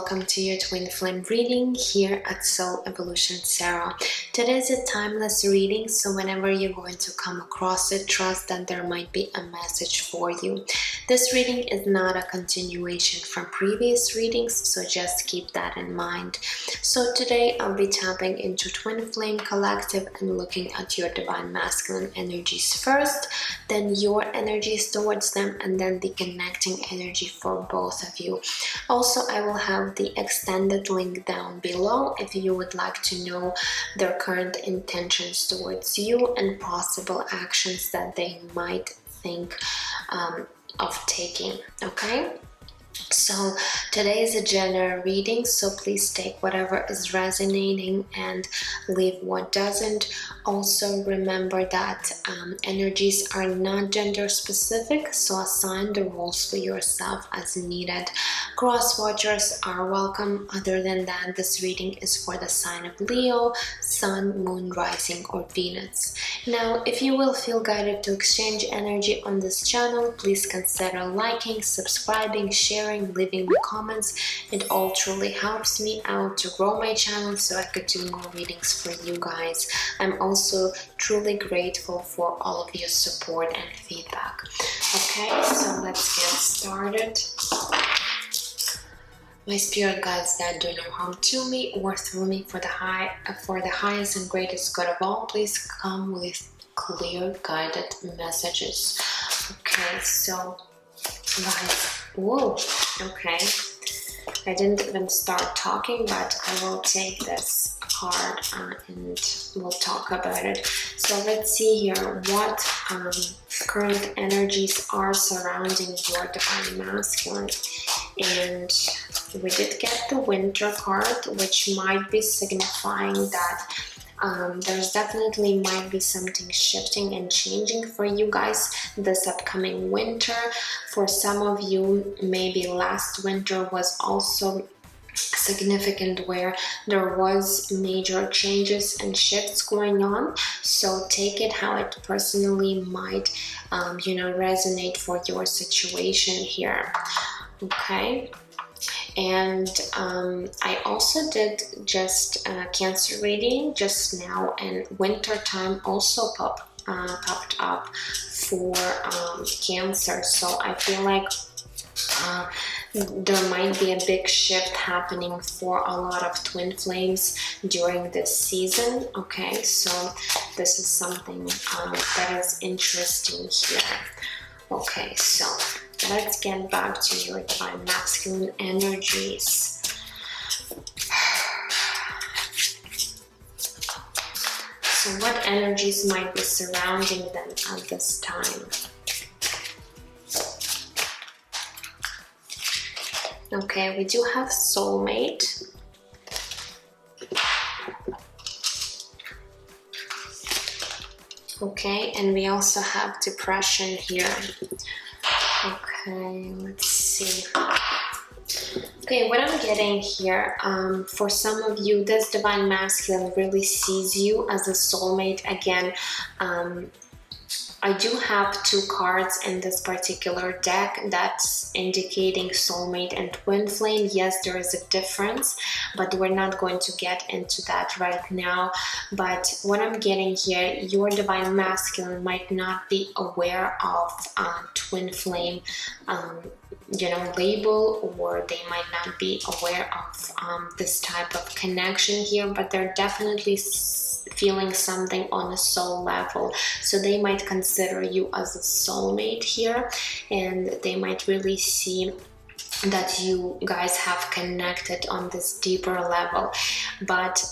welcome to your twin flame reading here at Soul Evolution Tarot. Today is a timeless reading, so whenever you're going to come across it, trust that there might be a message for you. This reading is not a continuation from previous readings, so just keep that in mind. So today I'll be tapping into twin flame collective and looking at your divine masculine energies first, then your energies towards them, and then the connecting energy for both of you. Also, I will have the extended link down below if you would like to know their current intentions towards you and possible actions that they might think of taking, okay? So today is a general reading, so please take whatever is resonating and leave what doesn't. Also remember that energies are not gender specific, so assign the roles for yourself as needed. Cross watchers are welcome. Other than that, this reading is for the sign of Leo, Sun, Moon, Rising, or Venus. Now, if you will feel guided to exchange energy on this channel, please consider liking, subscribing, sharing, leaving me comments. It all truly helps me out to grow my channel so I could do more readings for you guys. I'm also truly grateful for all of your support and feedback. Okay, so let's get started. My spirit guides that do no harm to me or through me for the highest and greatest good of all, please come with clear guided messages. Okay, so guys, whoa, okay, I didn't even start talking, but I will take this card and we'll talk about it. So let's see here what current energies are surrounding your divine masculine. And we did get the winter card, which might be signifying that there's definitely might be something shifting and changing for you guys this upcoming winter. For some of you, maybe last winter was also significant where there was major changes and shifts going on. So take it how it personally might resonate for your situation here. Okay. And I also did just Cancer reading just now, and winter time also popped up for Cancer. So I feel like there might be a big shift happening for a lot of twin flames during this season. Okay, so this is something that is interesting here. Okay, so let's get back to your divine masculine energies. So what energies might be surrounding them at this time? Okay, we do have soulmate. Okay, and we also have depression here. Okay, let's see. Okay, what I'm getting here, for some of you, this divine masculine really sees you as a soulmate. Again, I do have two cards in this particular deck that's indicating soulmate and twin flame. Yes, there is a difference, but we're not going to get into that right now. But what I'm getting here, your divine masculine might not be aware of twin flame label, or they might not be aware of this type of connection here, but they're definitely feeling something on a soul level. So they might consider you as a soulmate here, and they might really see that you guys have connected on this deeper level. But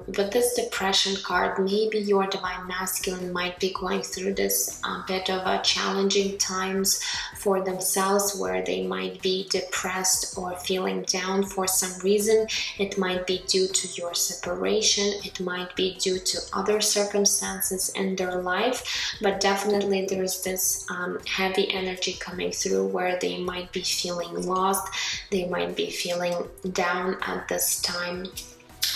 with this depression card, maybe your divine masculine might be going through this bit of a challenging times for themselves, where they might be depressed or feeling down for some reason. It might be due to your separation, it might be due to other circumstances in their life, but definitely there's this heavy energy coming through where they might be feeling lost. They might be feeling down at this time.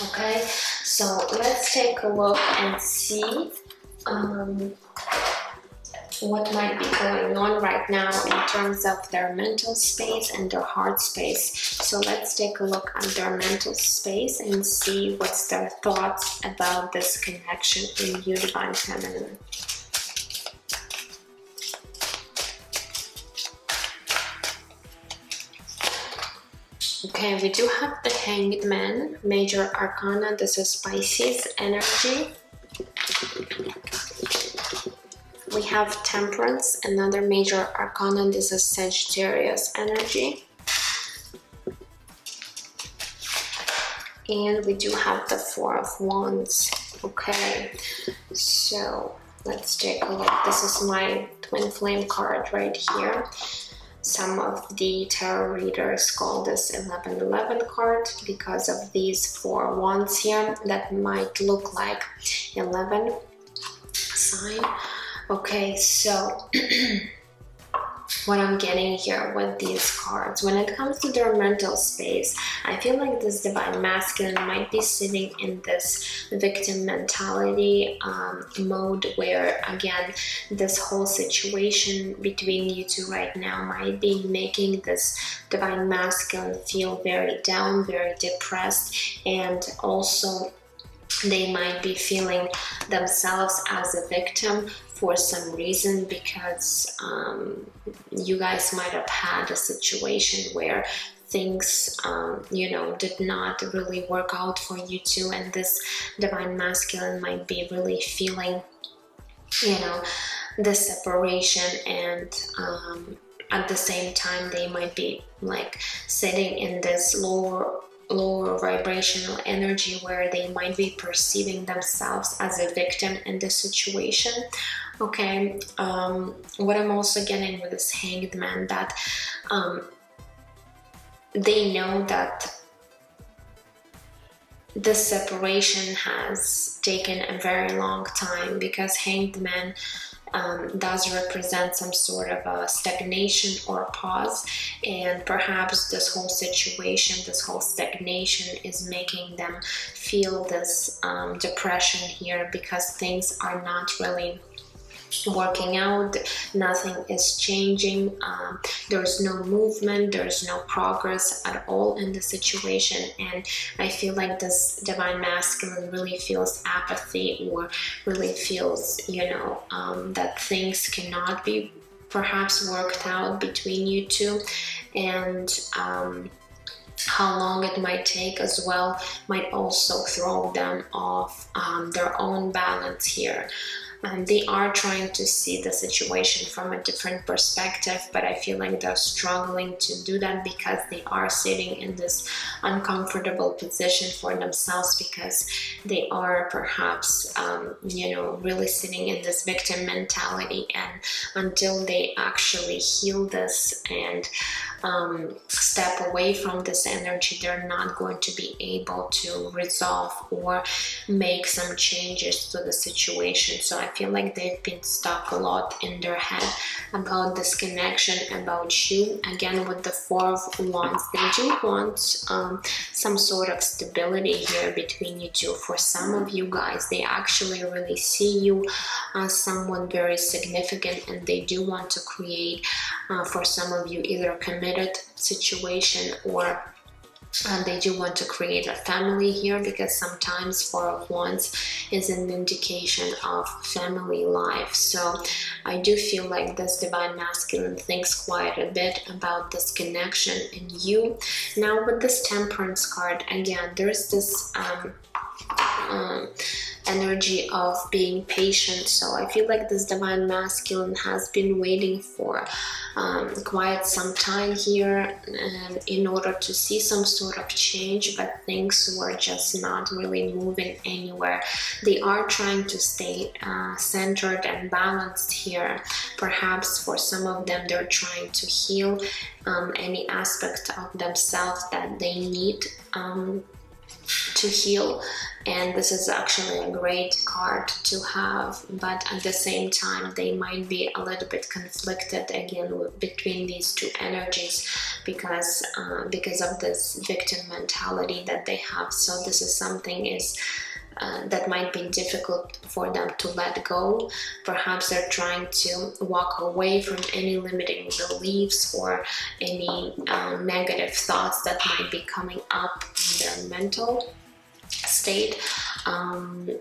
Okay, so let's take a look and see what might be going on right now in terms of their mental space and their heart space. So let's take a look at their mental space and see what's their thoughts about this connection in you, Divine Feminine. Okay, we do have the Hanged Man, Major Arcana. This is Pisces energy. We have Temperance, another Major Arcana. This is Sagittarius energy. And we do have the Four of Wands. Okay, so let's take a look. This is my twin flame card right here. Some of the tarot readers call this 1111 card because of these 4 wands here that might look like 11 sign. Okay, so what I'm getting here with these cards, when it comes to their mental space, I feel like this Divine Masculine might be sitting in this victim mentality mode where, again, this whole situation between you two right now might be making this Divine Masculine feel very down, very depressed, and also they might be feeling themselves as a victim for some reason, because you guys might have had a situation where things you know, did not really work out for you two, and this Divine Masculine might be really feeling, you know, the separation, and at the same time they might be like sitting in this lower vibrational energy where they might be perceiving themselves as a victim in this situation. Okay, what I'm also getting with this Hanged Man, that they know that this separation has taken a very long time, because Hanged Man does represent some sort of a stagnation or pause, and perhaps this whole situation, this whole stagnation is making them feel this depression here, because things are not really working out, nothing is changing, there's no movement, there's no progress at all in the situation, and I feel like this Divine Masculine really feels apathy, or really feels, you know, that things cannot be perhaps worked out between you two, and how long it might take as well might also throw them off their own balance here. They are trying to see the situation from a different perspective, but I feel like they're struggling to do that because they are sitting in this uncomfortable position for themselves, because they are perhaps, you know, really sitting in this victim mentality, and until they actually heal this and step away from this energy, they're not going to be able to resolve or make some changes to the situation. So I feel like they've been stuck a lot in their head about this connection, about you. Again, with the Four of Wands, they do want some sort of stability here between you two. For some of you guys, they actually really see you as someone very significant, and they do want to create, for some of you, either a committed situation, or they do want to create a family here, because sometimes Four of Wands is an indication of family life. So I do feel like this Divine Masculine thinks quite a bit about this connection in you. Now with this Temperance card, again, there's this energy of being patient. So I feel like this Divine Masculine has been waiting for quite some time here in order to see some sort of change, but things were just not really moving anywhere. They are trying to stay centered and balanced here. Perhaps for some of them, they're trying to heal any aspect of themselves that they need to heal, and this is actually a great card to have, but at the same time they might be a little bit conflicted again between these two energies, because of this victim mentality that they have. So this is something is that might be difficult for them to let go. Perhaps they're trying to walk away from any limiting beliefs or any negative thoughts that might be coming up in their mental state.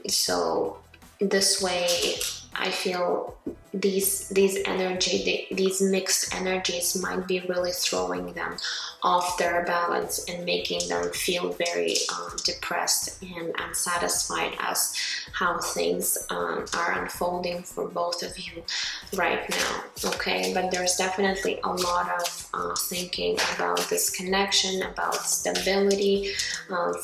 So this way, I feel these mixed energies might be really throwing them off their balance and making them feel very depressed and unsatisfied as how things are unfolding for both of you right now. Okay, but there's definitely a lot of thinking about this connection, about stability.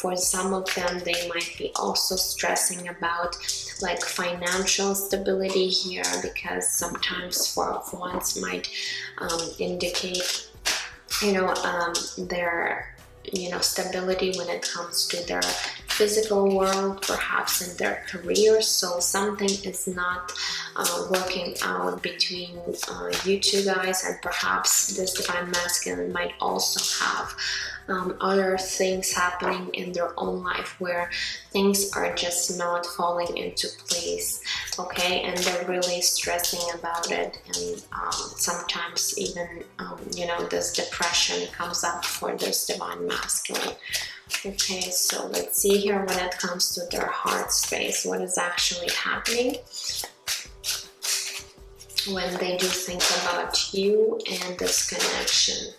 For some of them, they might be also stressing about like financial stability here, because sometimes for once might indicate their stability when it comes to their physical world, perhaps in their career. So something is not working out between you two guys, and perhaps this divine masculine might also have other things happening in their own life where things are just not falling into place. Okay, and they're really stressing about it, and sometimes even this depression comes up for this divine masculine. Okay, so let's see here when it comes to their heart space, what is actually happening when they do think about you and this connection.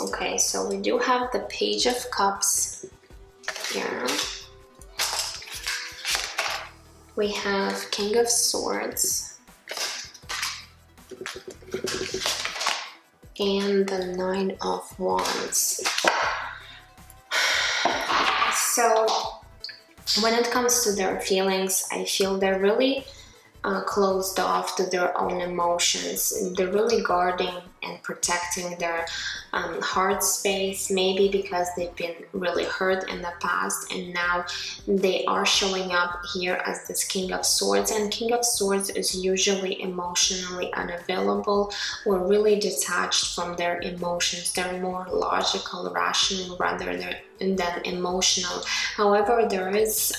Okay, so we do have the Page of Cups here. We have King of Swords and the Nine of Wands. So when it comes to their feelings, I feel they're really closed off to their own emotions. They're really guarding and protecting their heart space, maybe because they've been really hurt in the past, and now they are showing up here as this King of Swords. And King of Swords is usually emotionally unavailable or really detached from their emotions. They're more logical, rational rather than emotional. However, there is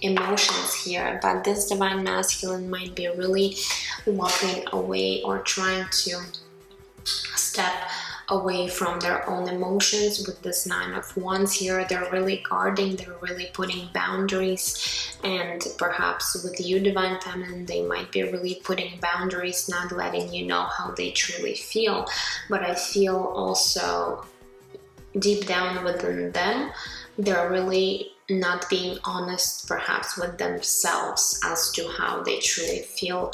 emotions here, but this divine masculine might be really walking away or trying to step away from their own emotions. With this Nine of Wands here, they're really guarding, they're really putting boundaries, and perhaps with you, divine feminine, they might be really putting boundaries, not letting you know how they truly feel. But I feel also deep down within them, they're really not being honest perhaps with themselves as to how they truly feel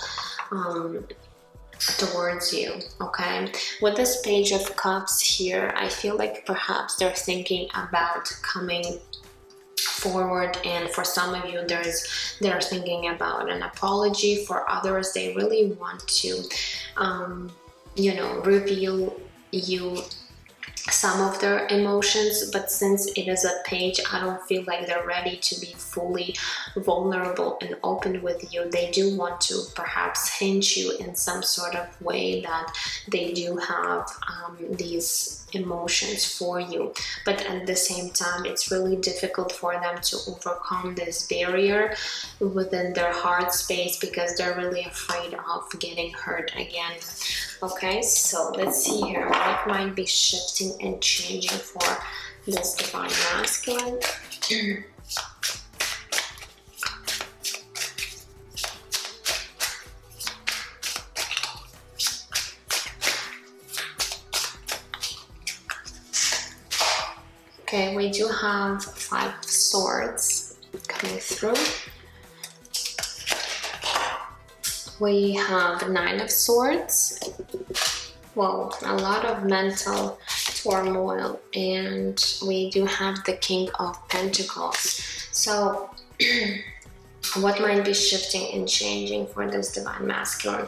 towards you. Okay, with this Page of Cups here, I feel like perhaps they're thinking about coming forward, and for some of you they're thinking about an apology. For others, they really want to reveal you some of their emotions, but since it is a page, I don't feel like they're ready to be fully vulnerable and open with you. They do want to perhaps hint you in some sort of way that they do have these emotions for you, but at the same time, it's really difficult for them to overcome this barrier within their heart space because they're really afraid of getting hurt again. Okay, so let's see here what might be shifting and changing for this divine masculine. Okay, we do have Five of Swords coming through. We have Nine of Swords. Well, a lot of mental turmoil, and we do have the King of Pentacles. So what might be shifting and changing for this divine masculine?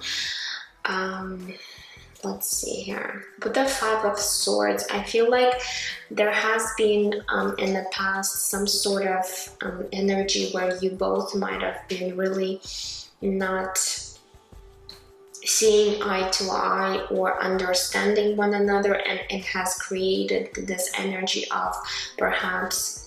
Let's see here. With the Five of Swords, I feel like there has been in the past some sort of energy where you both might have been really not seeing eye to eye or understanding one another, and it has created this energy of perhaps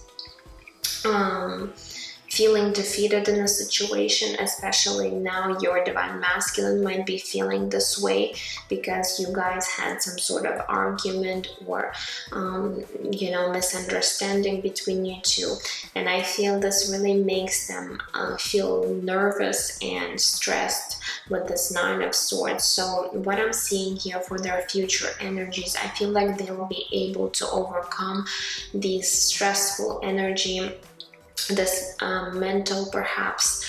feeling defeated in a situation. Especially now your divine masculine might be feeling this way because you guys had some sort of argument or misunderstanding between you two, and I feel this really makes them feel nervous and stressed with this Nine of Swords. So what I'm seeing here for their future energies, I feel like they will be able to overcome these stressful energy, this mental perhaps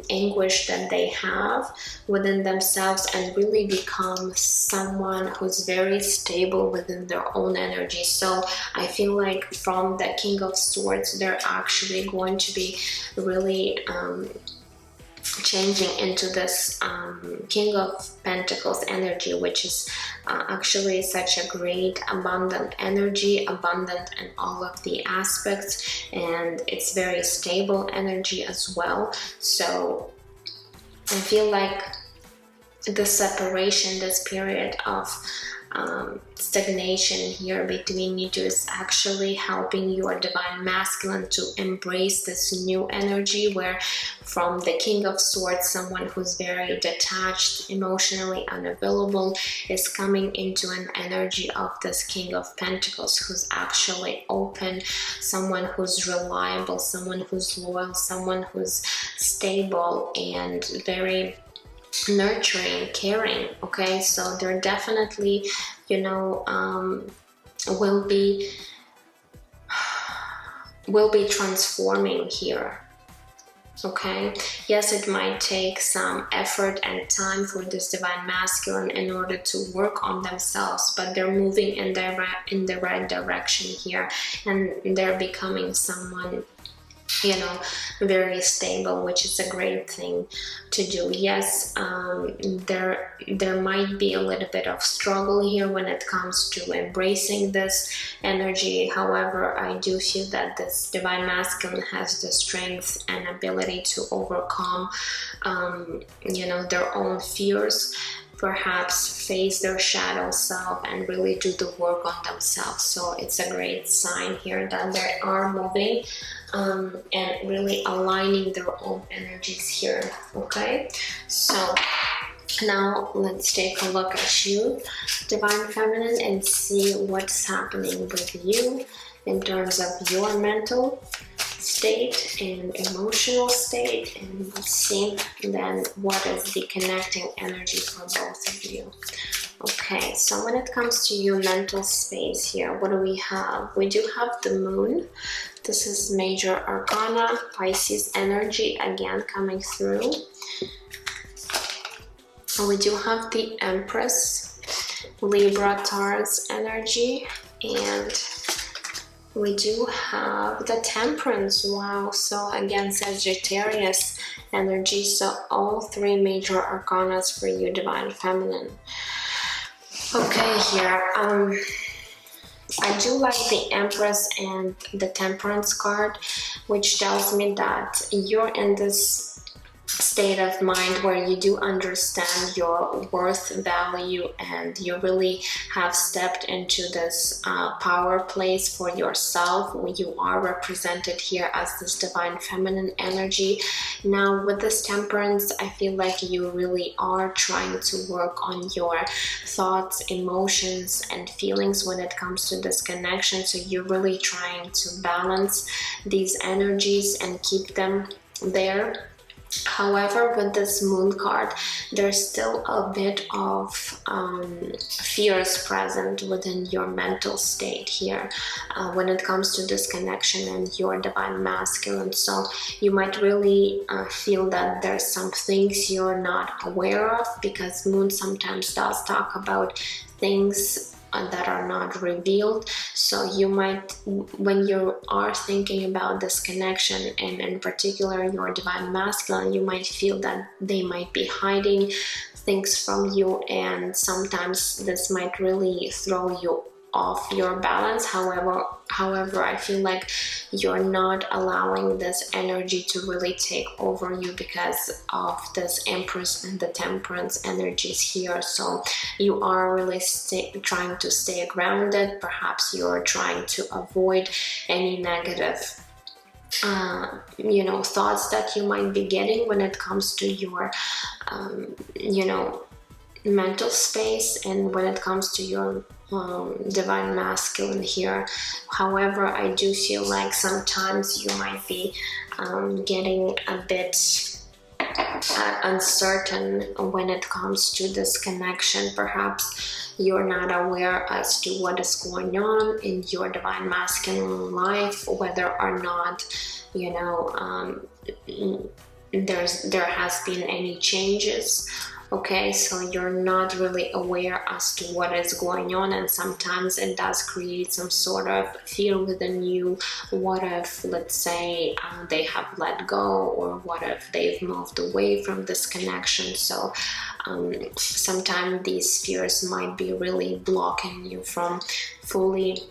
anguish that they have within themselves, and really become someone who's very stable within their own energy. So I feel like from the King of Swords, they're actually going to be really changing into this King of Pentacles energy, which is actually such a great abundant energy, abundant in all of the aspects, and it's very stable energy as well. So I feel like the separation, this period of stagnation here between you two, is actually helping your divine masculine to embrace this new energy, where from the King of Swords, someone who's very detached, emotionally unavailable, is coming into an energy of this King of Pentacles, who's actually open, someone who's reliable, someone who's loyal, someone who's stable and very nurturing, caring. Okay, so they're definitely will be transforming here. Okay, yes, it might take some effort and time for this divine masculine in order to work on themselves, but they're moving in the right direction here, and they're becoming someone very stable, which is a great thing to do. Yes, there might be a little bit of struggle here when it comes to embracing this energy. However, I do feel that this divine masculine has the strength and ability to overcome their own fears, perhaps face their shadow self and really do the work on themselves. So it's a great sign here that they are moving and really aligning their own energies here. Okay, so now let's take a look at you, divine feminine, and see what's happening with you in terms of your mental state and emotional state, and let's see then what is the connecting energy for both of you. Okay, so when it comes to your mental space here, what do we have? We do have the Moon. This is major arcana, Pisces energy again coming through. We do have the Empress, Libra, Taurus energy, and we do have the Temperance. Wow, so again Sagittarius energy. So all three major arcanas for you, divine feminine. Okay, here I do like the Empress and the Temperance card, which tells me that you're in this state of mind where you do understand your worth, value, and you really have stepped into this power place for yourself. You are represented here as this divine feminine energy. Now with this Temperance, I feel like you really are trying to work on your thoughts, emotions, and feelings when it comes to this connection. So you're really trying to balance these energies and keep them there. However, with this Moon card, there's still a bit of fears present within your mental state here when it comes to this connection and your divine masculine. So you might really feel that there's some things you're not aware of, because Moon sometimes does talk about things that are not revealed. So you might, when you are thinking about this connection, and in particular your divine masculine, you might feel that they might be hiding things from you, and sometimes this might really throw you off your balance. However, I feel like you're not allowing this energy to really take over you because of this Empress and the Temperance energies here. So you are really trying to stay grounded. Perhaps you're trying to avoid any negative thoughts that you might be getting when it comes to your mental space, and when it comes to your divine masculine here. However, I do feel like sometimes you might be getting a bit uncertain when it comes to this connection. Perhaps you're not aware as to what is going on in your divine masculine life, whether or not there has been any changes. Okay, so you're not really aware as to what is going on, and sometimes it does create some sort of fear within you. What if, let's say, they have let go, or what if they've moved away from this connection? So sometimes these fears might be really blocking you from fully,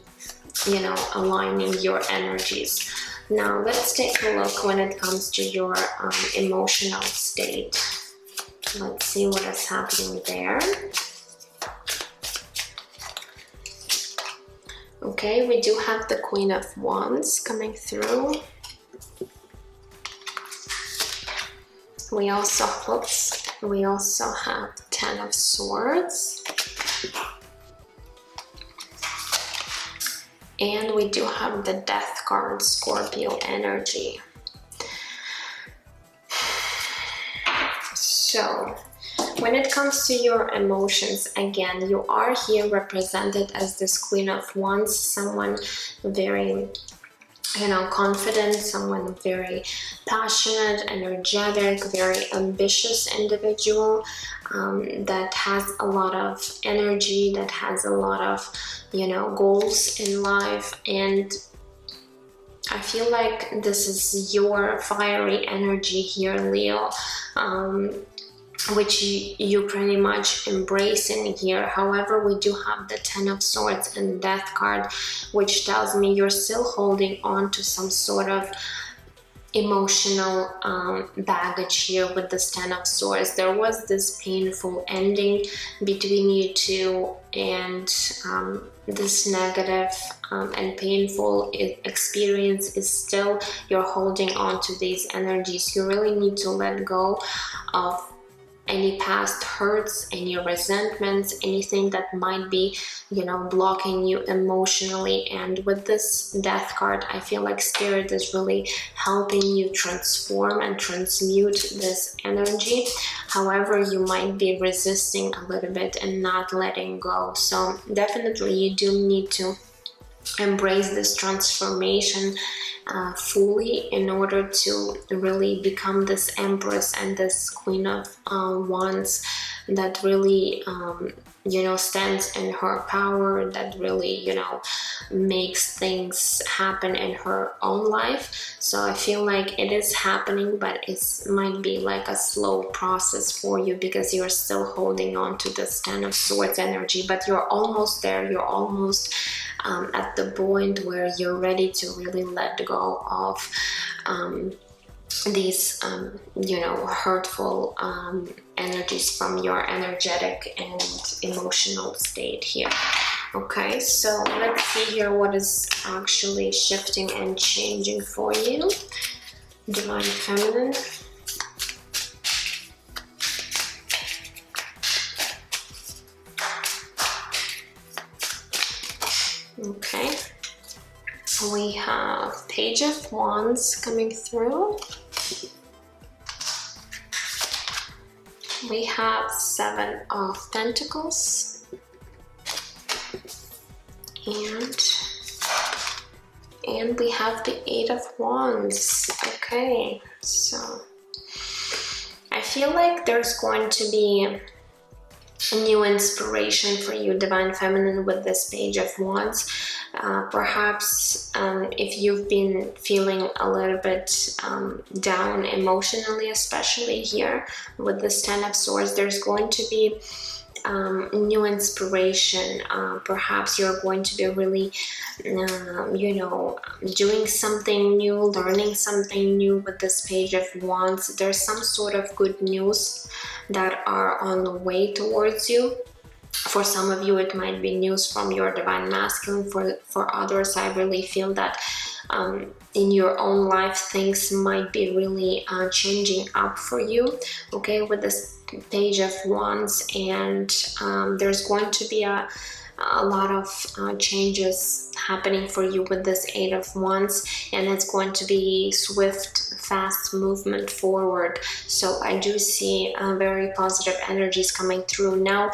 aligning your energies. Now let's take a look when it comes to your emotional state. Let's see what is happening there. Okay, we do have the Queen of Wands coming through. We also have Ten of Swords. And we do have the Death card, Scorpio energy. So, when it comes to your emotions, again, you are here represented as this Queen of Wands, someone very, confident, someone very passionate, energetic, very ambitious individual that has a lot of energy, that has a lot of, goals in life. And I feel like this is your fiery energy here, Leo, which you pretty much embrace in here. However, we do have the Ten of Swords and Death card, which tells me you're still holding on to some sort of emotional baggage here with this Ten of Swords. There was this painful ending between you two, and this negative and painful experience is still, you're holding on to these energies. You really need to let go of any past hurts, any resentments, anything that might be, blocking you emotionally. And with this Death card, I feel like Spirit is really helping you transform and transmute this energy. However, you might be resisting a little bit and not letting go. So definitely you do need to embrace this transformation fully in order to really become this Empress and this Queen of Wands that really stands in her power, that really makes things happen in her own life. So I feel like it is happening, but it might be like a slow process for you because you're still holding on to this Ten of Swords energy, but you're almost there. You're almost at the point where you're ready to really let go of these hurtful energies from your energetic and emotional state here. Okay, so let's see here what is actually shifting and changing for you, Divine Feminine. Okay, we have Page of Wands coming through. We have Seven of Pentacles. And we have the Eight of Wands. Okay, so I feel like there's going to be a new inspiration for you, Divine Feminine, with this Page of Wands. Perhaps if you've been feeling a little bit down emotionally, especially here with this Ten of Swords, there's going to be new inspiration. Perhaps you're going to be really, doing something new, learning something new with this Page of Wands. There's some sort of good news that are on the way towards you. For some of you, it might be news from your Divine Masculine. For others, I really feel that in your own life, things might be really changing up for you, okay, with this Page of Wands. And there's going to be a lot of changes happening for you with this Eight of Wands, and it's going to be swift, fast movement forward. So I do see very positive energies coming through. Now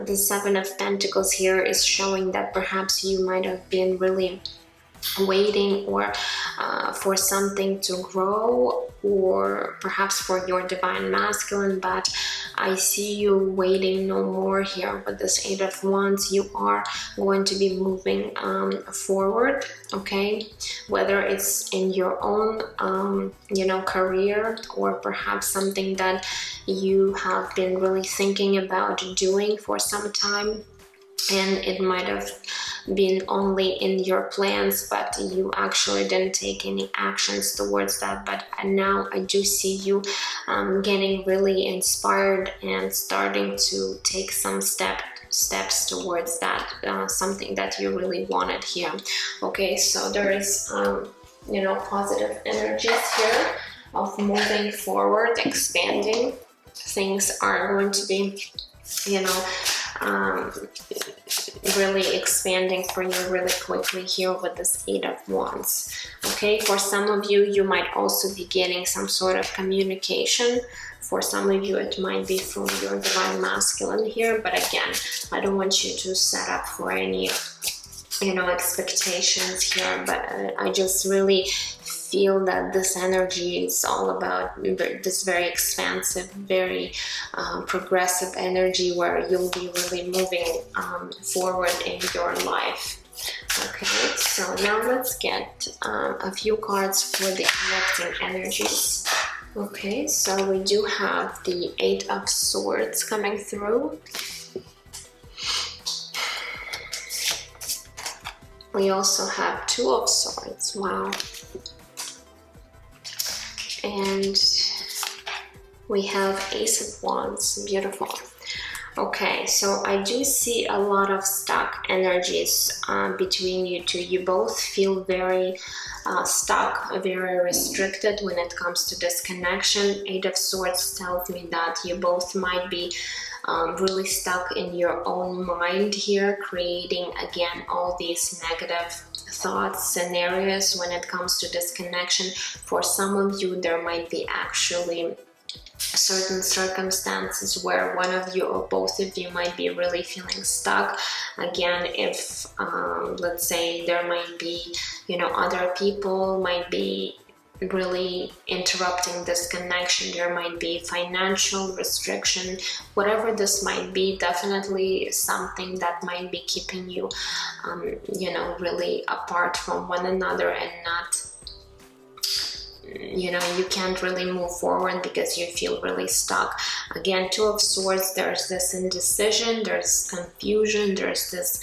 the Seven of Pentacles here is showing that perhaps you might have been really waiting or for something to grow, or perhaps for your Divine Masculine, but I see you waiting no more here with this Eight of Wands. You are going to be moving forward, okay, whether it's in your own career, or perhaps something that you have been really thinking about doing for some time, and it might have been only in your plans, but you actually didn't take any actions towards that. But now I do see you getting really inspired and starting to take some steps towards that, something that you really wanted here. Okay, so there is positive energies here of moving forward, expanding. Things are going to be really expanding for you really quickly here with this Eight of Wands. Okay, for some of you, you might also be getting some sort of communication. For some of you, it might be from your Divine Masculine here, but again, I don't want you to set up for any expectations here, but I just really feel that this energy is all about this very expansive, very progressive energy, where you'll be really moving forward in your life. Okay, so now let's get a few cards for the connecting energies. Okay, so we do have the Eight of Swords coming through. We also have Two of Swords. Wow. And we have Ace of Wands. Beautiful. Okay, so I do see a lot of stuck energies between you two. You both feel very stuck, very restricted when it comes to this connection. Eight of Swords tells me that you both might be really stuck in your own mind here, creating again all these negative thoughts, scenarios when it comes to this connection. For some of you, there might be actually certain circumstances where one of you or both of you might be really feeling stuck. Again, if let's say there might be other people might be really interrupting this connection, there might be financial restriction, whatever this might be, definitely something that might be keeping you really apart from one another, and not you can't really move forward because you feel really stuck. Again, Two of Swords, there's this indecision, there's confusion, there's this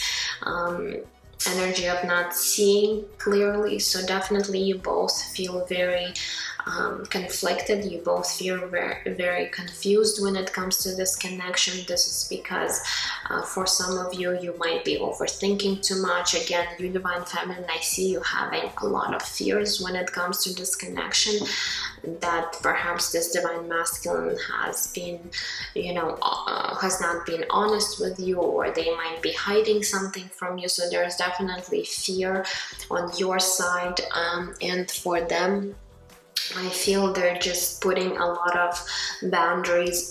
energy of not seeing clearly. So definitely you both feel very conflicted. You both feel very, very confused when it comes to this connection. This is because for some of you, you might be overthinking too much. Again, you Divine Feminine, I see you having a lot of fears when it comes to this connection, that perhaps this Divine Masculine has been, has not been honest with you, or they might be hiding something from you. So there's definitely fear on your side, and for them, I feel they're just putting a lot of boundaries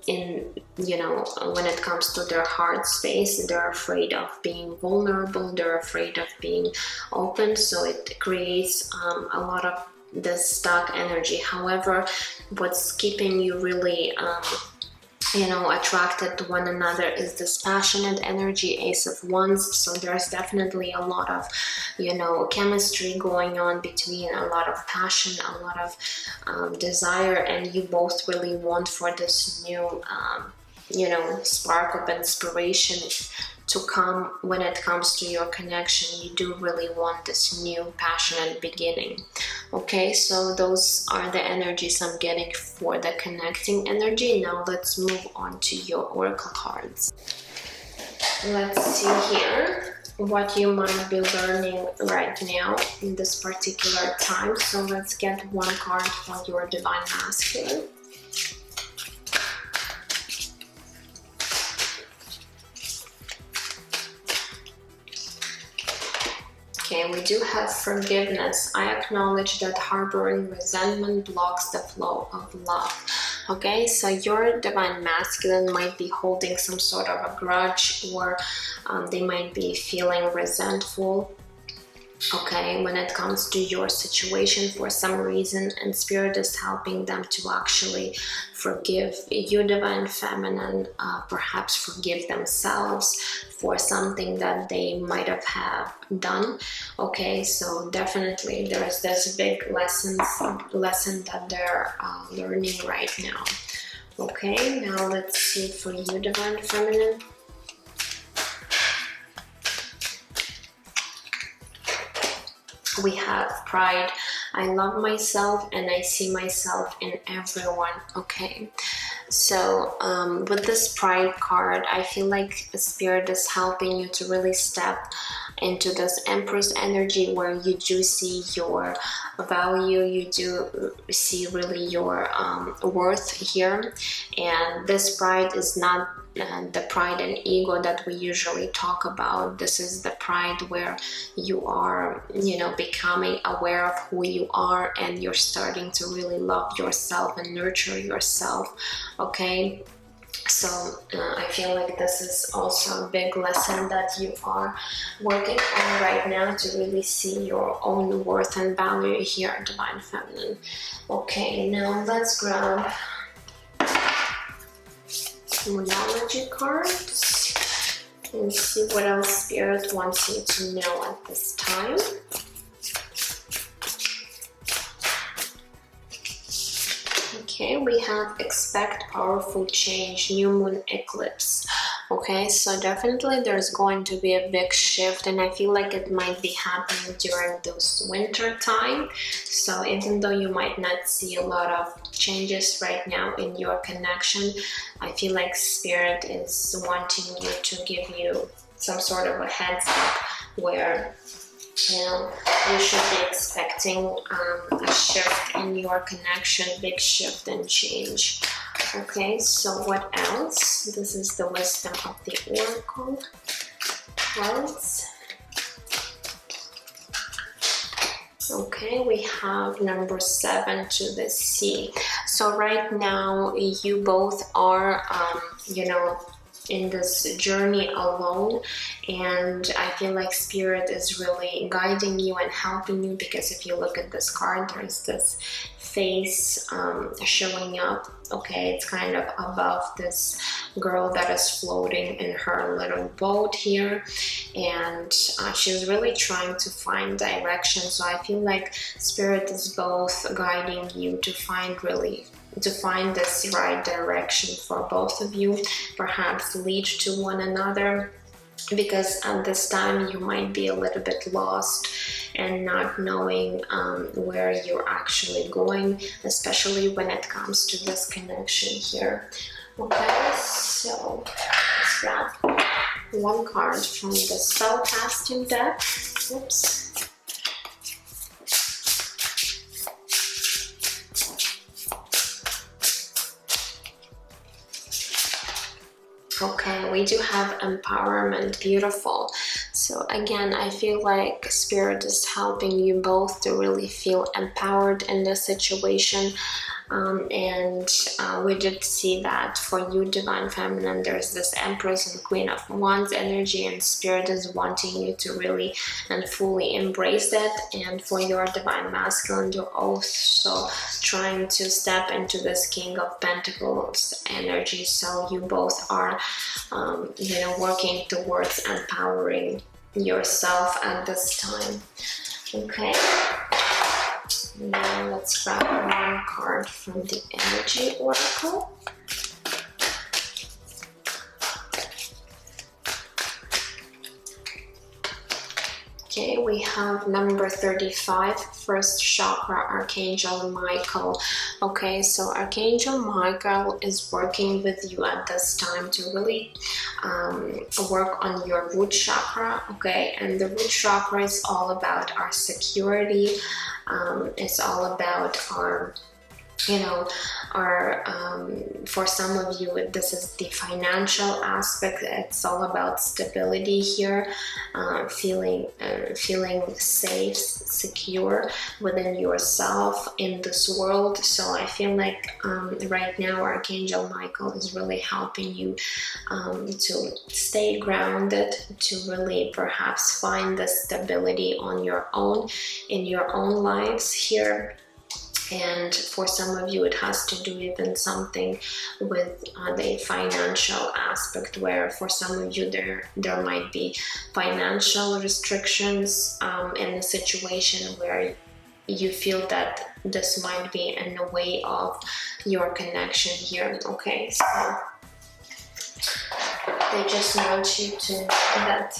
in, when it comes to their heart space. They're afraid of being vulnerable, they're afraid of being open, so it creates a lot of this stuck energy. However, what's keeping you really you know, attracted to one another is this passionate energy, Ace of Wands. So there's definitely a lot of, you know, chemistry going on between, a lot of passion, a lot of desire, and you both really want for this new you know, spark of inspiration to come. When it comes to your connection, you do really want this new passionate beginning. Okay, so those are the energies I'm getting for the connecting energy. Now let's move on to your oracle cards. Let's see here what you might be learning right now in this particular time. So let's get one card for your divine masculine. Okay, we do have forgiveness. I acknowledge that harboring resentment blocks the flow of love. Okay, so your divine masculine might be holding some sort of a grudge, or they might be feeling resentful. Okay, when it comes to your situation for some reason, and spirit is helping them to actually forgive you, divine feminine, perhaps forgive themselves for something that they might have done. Okay, so definitely there is this big lesson that they're learning right now. Okay, now let's see for you, divine feminine. We have pride. I love myself and I see myself in everyone. Okay, so with this pride card, I feel like the spirit is helping you to really step into this Empress energy, where you do see your value, you do see really your worth here. And this pride is not the pride and ego that we usually talk about. This is the pride where you are, you know, becoming aware of who you are, and you're starting to really love yourself and nurture yourself. Okay, so I feel like this is also a big lesson that you are working on right now, to really see your own worth and value here, divine feminine. Okay, now let's grab Moonology cards and see what else spirit wants you to know at this time. Okay, we have expect powerful change, new moon eclipse. Okay, so definitely there's going to be a big shift, and I feel like it might be happening during this winter time. So even though you might not see a lot of changes right now in your connection, I feel like spirit is wanting you to give you some sort of a heads up, where you know, you should be expecting a shift in your connection, big shift and change. Okay, so what else? This is the wisdom of the oracle cards. Okay, we have number 7 to the sea. So right now you both are, you know, in this journey alone, and I feel like spirit is really guiding you and helping you, because if you look at this card, there's this face showing up. Okay, it's kind of above this girl that is floating in her little boat here, and she's really trying to find direction. So I feel like spirit is both guiding you to find this right direction for both of you, perhaps lead to one another, because at this time you might be a little bit lost and not knowing where you're actually going, especially when it comes to this connection here. Okay, so let's grab one card from the spell casting deck. Oops. Okay, we do have empowerment, beautiful. So again, I feel like spirit is helping you both to really feel empowered in this situation. We did see that for you, Divine Feminine, there's this Empress and Queen of Wands energy, and Spirit is wanting you to really and fully embrace that. And for your Divine Masculine, you're also trying to step into this King of Pentacles energy. So you both are, working towards empowering yourself at this time. Okay. Now let's grab one card from the Energy Oracle. Okay, we have number 35, first chakra, Archangel Michael. Okay, so Archangel Michael is working with you at this time to really work on your root chakra. Okay, and the root chakra is all about our security. It's all about our, for some of you, this is the financial aspect. It's all about stability here, feeling safe, secure within yourself in this world. So I feel like right now Archangel Michael is really helping you to stay grounded, to really perhaps find the stability on your own, in your own lives here. And for some of you, it has to do even something with the financial aspect, where for some of you there might be financial restrictions in a situation where you feel that this might be in the way of your connection here. Okay, so they just want you to know that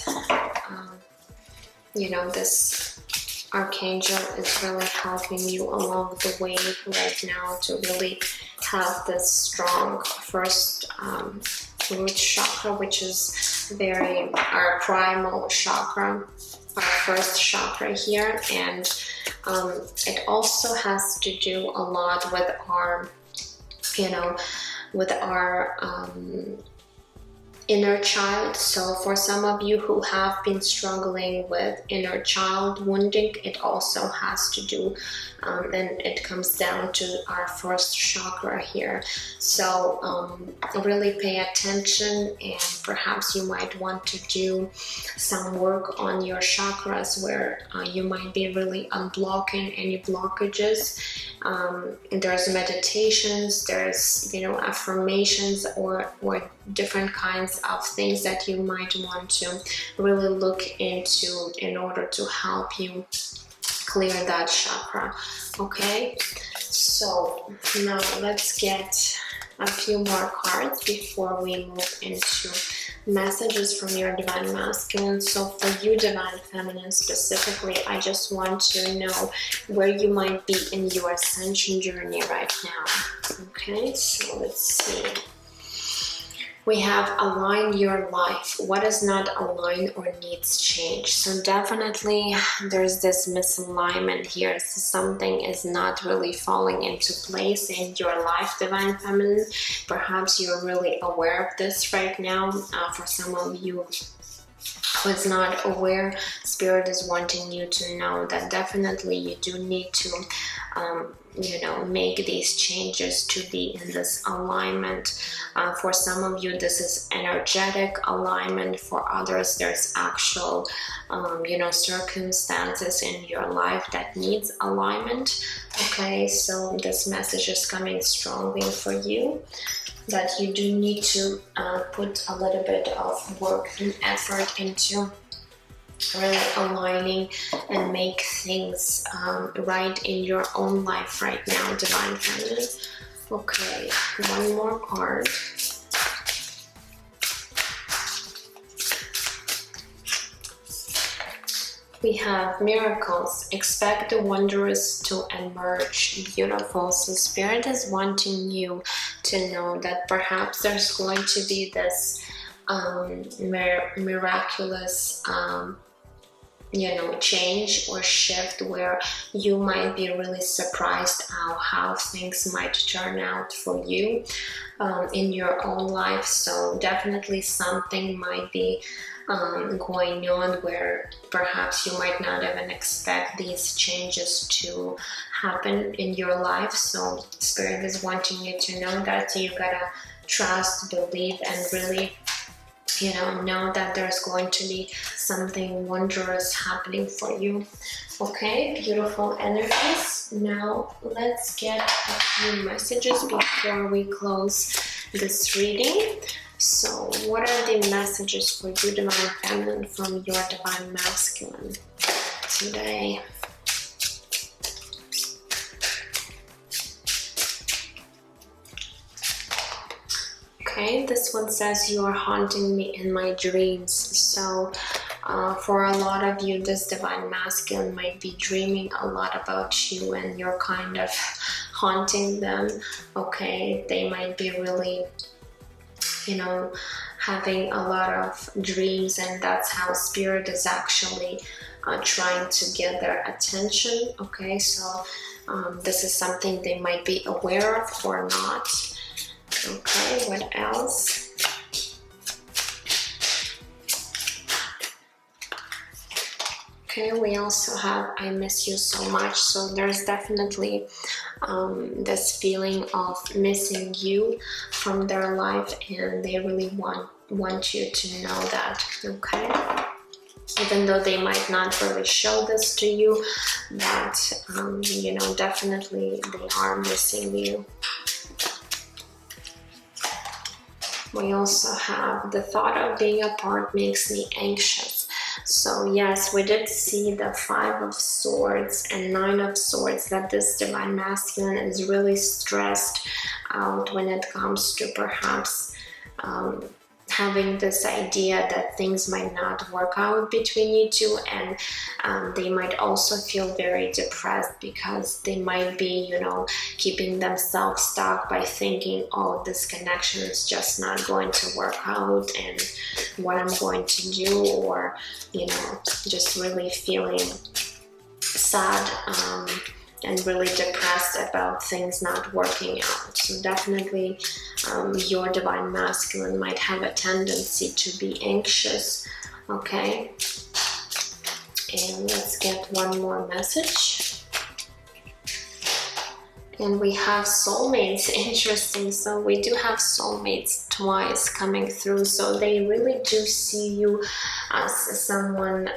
this Archangel is really helping you along the way right now to really have this strong first root chakra, which is our primal chakra, our first chakra here. And it also has to do a lot with our, inner child. So for some of you who have been struggling with inner child wounding, it also has to do, and it comes down to our first chakra here. So really pay attention, and perhaps you might want to do some work on your chakras where you might be really unblocking any blockages. There's meditations, there's affirmations or different kinds of things that you might want to really look into in order to help you clear that chakra. Okay, so now let's get a few more cards before we move into messages from your Divine Masculine. So for you, Divine Feminine specifically, I just want to know where you might be in your ascension journey right now. Okay, so let's see. We have align your life. What is not aligned or needs change? So definitely there's this misalignment here. So something is not really falling into place in your life, Divine Feminine. Perhaps you're really aware of this right now. For some of you who is not aware, Spirit is wanting you to know that definitely you do need to make these changes to be in this alignment. For some of you, this is energetic alignment. For others, there's actual, circumstances in your life that needs alignment. Okay, so this message is coming strongly for you, that you do need to put a little bit of work and effort into really aligning and make things right in your own life right now, Divine Feminine. Okay, one more card. We have miracles. Expect the wondrous to emerge. Beautiful. So Spirit is wanting you to know that perhaps there's going to be this miraculous change or shift where you might be really surprised how things might turn out for you in your own life. So definitely something might be going on where perhaps you might not even expect these changes to happen in your life. So Spirit is wanting you to know that you gotta trust, believe, and really know that there's going to be something wondrous happening for you. Okay, beautiful energies. Now let's get a few messages before we close this reading. So what are the messages for you, Divine Feminine, from your Divine Masculine today? Okay, this one says, you are haunting me in my dreams. So for a lot of you, this Divine Masculine might be dreaming a lot about you and you're kind of haunting them. Okay, they might be really, having a lot of dreams, and that's how Spirit is actually trying to get their attention. Okay, so this is something they might be aware of or not. Okay, what else? Okay, we also have I miss you so much. So there's definitely this feeling of missing you from their life, and they really want you to know that. Okay, even though they might not really show this to you, but definitely they are missing you. We also have the thought of being apart makes me anxious. So yes, we did see the 5 of Swords and 9 of Swords, that this Divine Masculine is really stressed out when it comes to perhaps having this idea that things might not work out between you two, and they might also feel very depressed because they might be, keeping themselves stuck by thinking, oh, this connection is just not going to work out, and what I'm going to do, or, just really feeling sad and really depressed about things not working out. So definitely your Divine Masculine might have a tendency to be anxious. Okay, and let's get one more message. And we have soulmates. Interesting. So we do have soulmates twice coming through. So they really do see you as someone,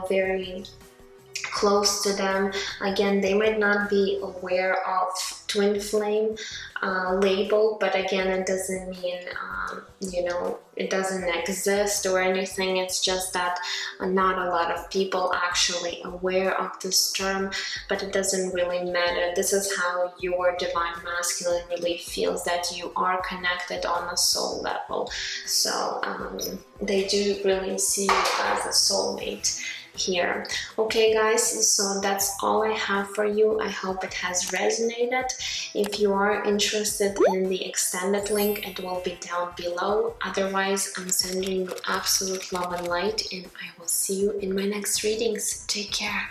very close to them. Again, they might not be aware of twin flame label, but again, it doesn't mean it doesn't exist or anything. It's just that not a lot of people actually aware of this term, but it doesn't really matter. This is how your Divine Masculine really feels that you are connected on a soul level. So they do really see you as a soulmate here. Okay guys, so that's all I have for you. I hope it has resonated. If you are interested in the extended link, it will be down below. Otherwise, I'm sending you absolute love and light, and I will see you in my next readings. Take care.